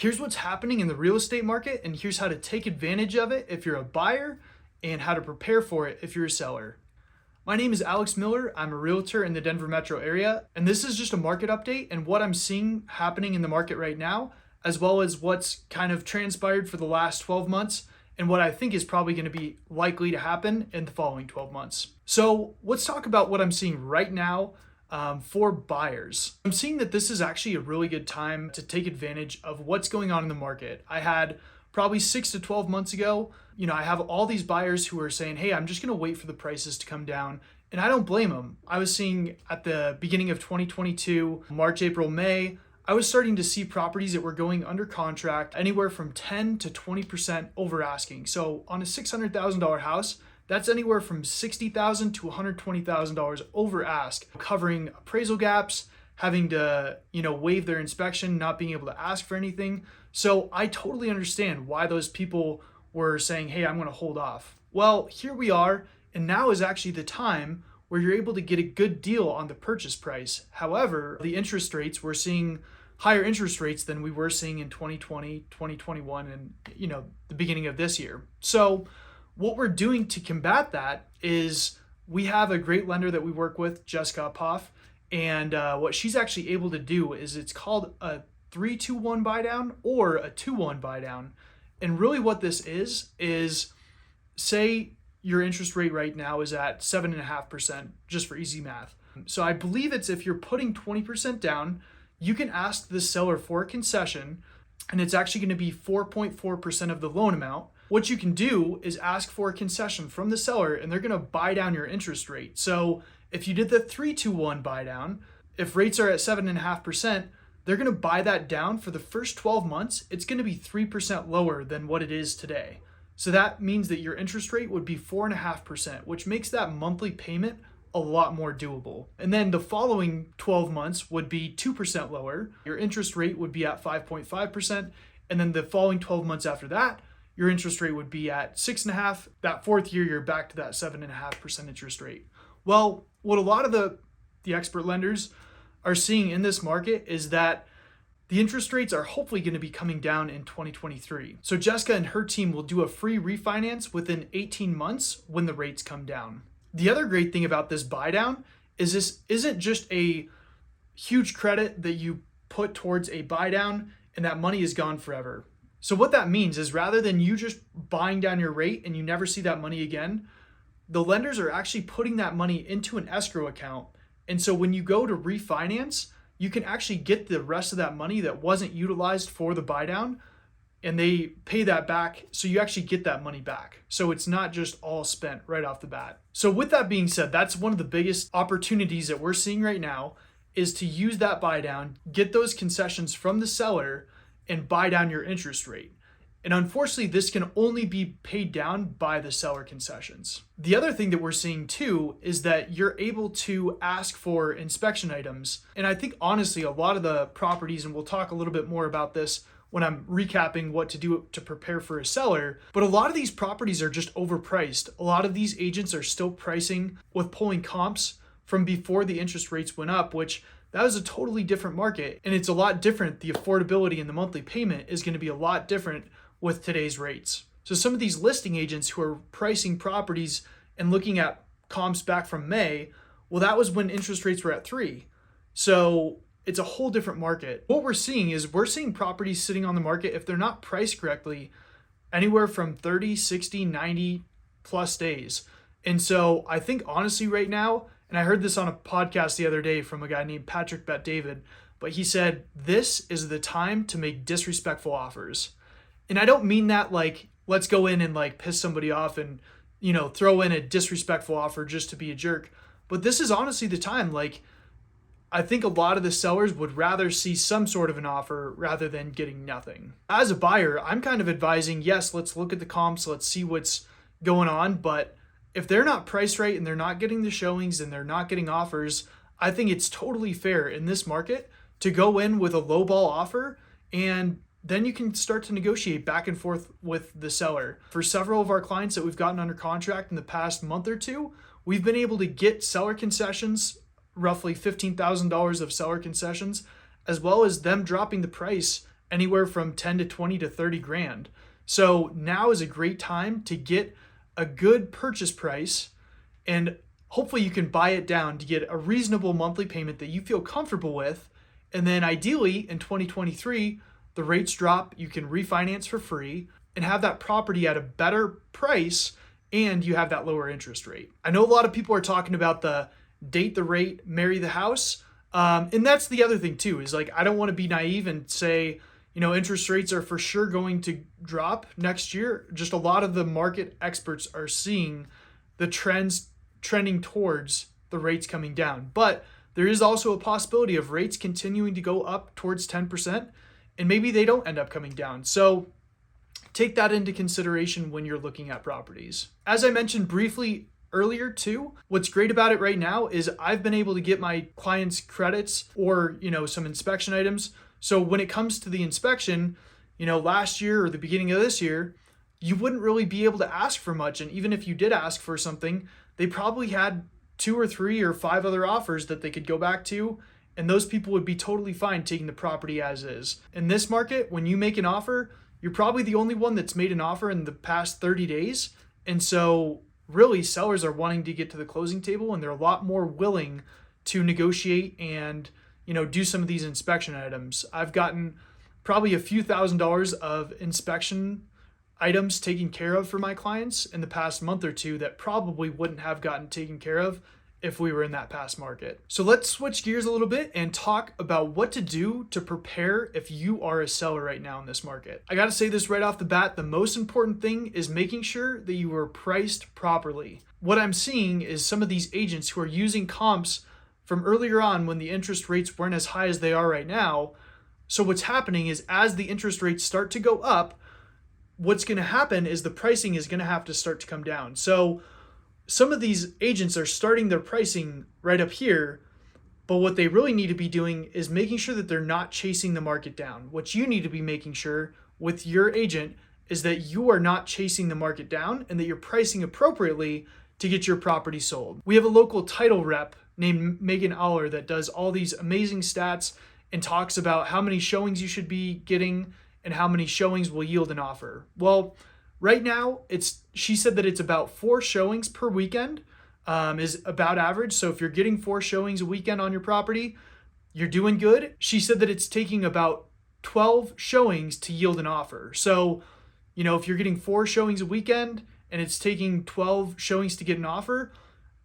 Here's what's happening in the real estate market, and here's how to take advantage of it if you're a buyer, and how to prepare for it if you're a seller. My name is Alex Miller. I'm a realtor in the Denver metro area, and this is just a market update and what I'm seeing happening in the market right now, as well as what's kind of transpired for the last 12 months and what I think is probably going to be likely to happen in the following 12 months. So let's talk about what I'm seeing right now for buyers. I'm seeing that this is actually a really good time to take advantage of what's going on in the market. I had probably 6 to 12 months ago, I have all these buyers who are saying, hey, I'm just going to wait for the prices to come down. And I don't blame them. I was seeing at the beginning of 2022, March, April, May, I was starting to see properties that were going under contract anywhere from 10 to 20% over asking. So on a $600,000 house, that's anywhere from $60,000 to $120,000 over ask, covering appraisal gaps, having to, waive their inspection, not being able to ask for anything. So I totally understand why those people were saying, hey, I'm going to hold off. Well, here we are, and now is actually the time where you're able to get a good deal on the purchase price. However, the interest rates, we're seeing higher interest rates than we were seeing in 2020, 2021, and the beginning of this year. So what we're doing to combat that is we have a great lender that we work with, Jessica Poff, and what she's actually able to do is it's called a 3-2-1 buy down or a 2-1 buy down. And really what this is say your interest rate right now is at 7.5%, just for easy math. So I believe it's if you're putting 20% down, you can ask the seller for a concession, and it's actually going to be 4.4% of the loan amount. What you can do is ask for a concession from the seller, and they're going to buy down your interest rate. So if you did the 3-2-1 buy down, if rates are at 7.5%, they're going to buy that down for the first 12 months. It's going to be 3% lower than what it is today. So that means that your interest rate would be 4.5%, which makes that monthly payment a lot more doable. And then the following 12 months would be 2% lower. Your interest rate would be at 5.5%. And then the following 12 months after that, your interest rate would be at 6.5%. That fourth year, you're back to that 7.5% interest rate. Well, what a lot of the expert lenders are seeing in this market is that the interest rates are hopefully going to be coming down in 2023. So Jessica and her team will do a free refinance within 18 months when the rates come down. The other great thing about this buy down is this isn't just a huge credit that you put towards a buy down and that money is gone forever. So what that means is rather than you just buying down your rate and you never see that money again, the lenders are actually putting that money into an escrow account. And so when you go to refinance, you can actually get the rest of that money that wasn't utilized for the buy down, and they pay that back. So you actually get that money back. So it's not just all spent right off the bat. So with that being said, that's one of the biggest opportunities that we're seeing right now is to use that buy down, get those concessions from the seller, and buy down your interest rate. And unfortunately, this can only be paid down by the seller concessions. The other thing that we're seeing too is that you're able to ask for inspection items. And I think honestly, a lot of the properties, and we'll talk a little bit more about this when I'm recapping what to do to prepare for a seller, but a lot of these properties are just overpriced. A lot of these agents are still pricing with pulling comps from before the interest rates went up, which that was a totally different market. And it's a lot different. The affordability and the monthly payment is going to be a lot different with today's rates. So some of these listing agents who are pricing properties and looking at comps back from May, well, that was when interest rates were at 3. So it's a whole different market. What we're seeing is we're seeing properties sitting on the market, if they're not priced correctly, anywhere from 30, 60, 90 plus days. And so I think honestly right now, and I heard this on a podcast the other day from a guy named Patrick Bet David, but he said, this is the time to make disrespectful offers. And I don't mean that like, let's go in and like piss somebody off and, throw in a disrespectful offer just to be a jerk. But this is honestly the time. Like, I think a lot of the sellers would rather see some sort of an offer rather than getting nothing. As a buyer, I'm kind of advising, yes, let's look at the comps, let's see what's going on. But if they're not priced right and they're not getting the showings and they're not getting offers, I think it's totally fair in this market to go in with a lowball offer, and then you can start to negotiate back and forth with the seller. For several of our clients that we've gotten under contract in the past month or two, we've been able to get seller concessions, roughly $15,000 of seller concessions, as well as them dropping the price anywhere from 10 to 20 to 30 grand. So now is a great time to get a good purchase price, and hopefully you can buy it down to get a reasonable monthly payment that you feel comfortable with. And then ideally in 2023, the rates drop, you can refinance for free and have that property at a better price, and you have that lower interest rate. I know a lot of people are talking about the date the rate, marry the house. And that's the other thing too, is like, I don't want to be naive and say, interest rates are for sure going to drop next year. Just a lot of the market experts are seeing the trends trending towards the rates coming down. But there is also a possibility of rates continuing to go up towards 10%, and maybe they don't end up coming down. So take that into consideration when you're looking at properties. As I mentioned briefly earlier too, what's great about it right now is I've been able to get my clients credits or, some inspection items. So when it comes to the inspection, last year or the beginning of this year, you wouldn't really be able to ask for much. And even if you did ask for something, they probably had 2 or 3 or 5 other offers that they could go back to, and those people would be totally fine taking the property as is. In this market, when you make an offer, you're probably the only one that's made an offer in the past 30 days. And so really sellers are wanting to get to the closing table, and they're a lot more willing to negotiate and, do some of these inspection items. I've gotten probably a few $1,000s of inspection items taken care of for my clients in the past month or two that probably wouldn't have gotten taken care of if we were in that past market. So let's switch gears a little bit and talk about what to do to prepare if you are a seller right now in this market. I gotta say this right off the bat, the most important thing is making sure that you are priced properly. What I'm seeing is some of these agents who are using comps from earlier on when the interest rates weren't as high as they are right now. So what's happening is as the interest rates start to go up, what's gonna happen is the pricing is gonna have to start to come down. So some of these agents are starting their pricing right up here, but what they really need to be doing is making sure that they're not chasing the market down. What you need to be making sure with your agent is that you are not chasing the market down and that you're pricing appropriately to get your property sold. We have a local title rep named Megan Aller that does all these amazing stats and talks about how many showings you should be getting and how many showings will yield an offer. Well, right now, she said that it's about 4 showings per weekend is about average. So if you're getting 4 showings a weekend on your property, you're doing good. She said that it's taking about 12 showings to yield an offer. So, if you're getting 4 showings a weekend and it's taking 12 showings to get an offer,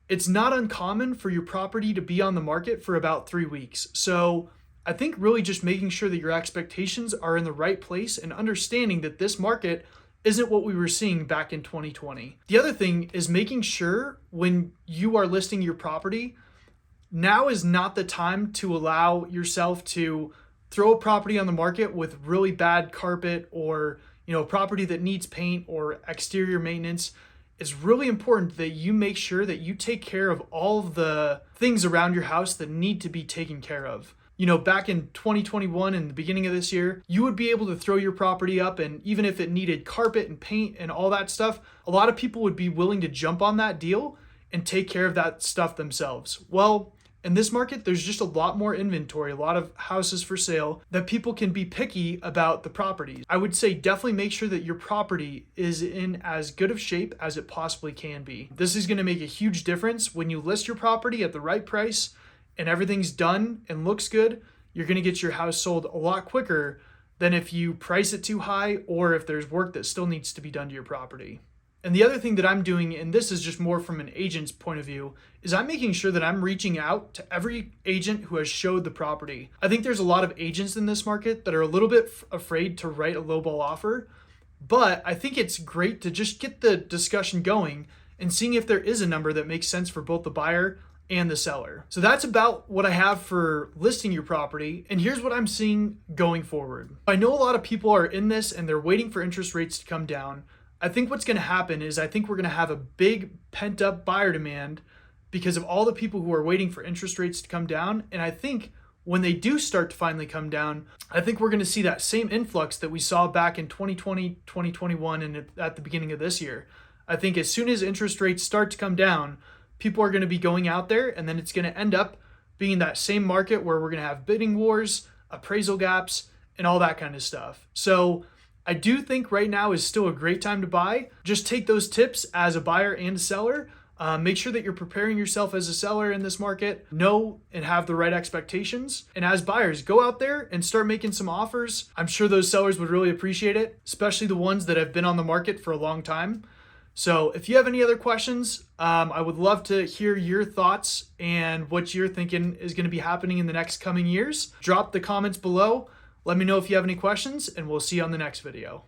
it's not uncommon for your property to be on the market for about 3 weeks. So I think really just making sure that your expectations are in the right place and understanding that this market isn't what we were seeing back in 2020. The other thing is making sure when you are listing your property, now is not the time to allow yourself to throw a property on the market with really bad carpet or, a property that needs paint or exterior maintenance. It's really important that you make sure that you take care of all of the things around your house that need to be taken care of. Back in 2021 and the beginning of this year, you would be able to throw your property up, and even if it needed carpet and paint and all that stuff, a lot of people would be willing to jump on that deal and take care of that stuff themselves. Well, in this market, there's just a lot more inventory, a lot of houses for sale that people can be picky about the properties. I would say definitely make sure that your property is in as good of shape as it possibly can be. This is going to make a huge difference when you list your property at the right price and everything's done and looks good. You're going to get your house sold a lot quicker than if you price it too high or if there's work that still needs to be done to your property. And the other thing that I'm doing, and this is just more from an agent's point of view, is I'm making sure that I'm reaching out to every agent who has showed the property. I think there's a lot of agents in this market that are a little bit afraid to write a lowball offer, but I think it's great to just get the discussion going and seeing if there is a number that makes sense for both the buyer and the seller. So that's about what I have for listing your property. And here's what I'm seeing going forward. I know a lot of people are in this and they're waiting for interest rates to come down. I think what's going to happen is I think we're going to have a big pent up buyer demand because of all the people who are waiting for interest rates to come down. And I think when they do start to finally come down, I think we're going to see that same influx that we saw back in 2020, 2021, and at the beginning of this year. I think as soon as interest rates start to come down, people are going to be going out there, and then it's going to end up being that same market where we're going to have bidding wars, appraisal gaps, and all that kind of stuff. So I do think right now is still a great time to buy. Just take those tips as a buyer and a seller. Make sure that you're preparing yourself as a seller in this market. Know and have the right expectations. And as buyers, go out there and start making some offers. I'm sure those sellers would really appreciate it, especially the ones that have been on the market for a long time. So if you have any other questions, I would love to hear your thoughts and what you're thinking is going to be happening in the next coming years. Drop the comments below. Let me know if you have any questions, and we'll see you on the next video.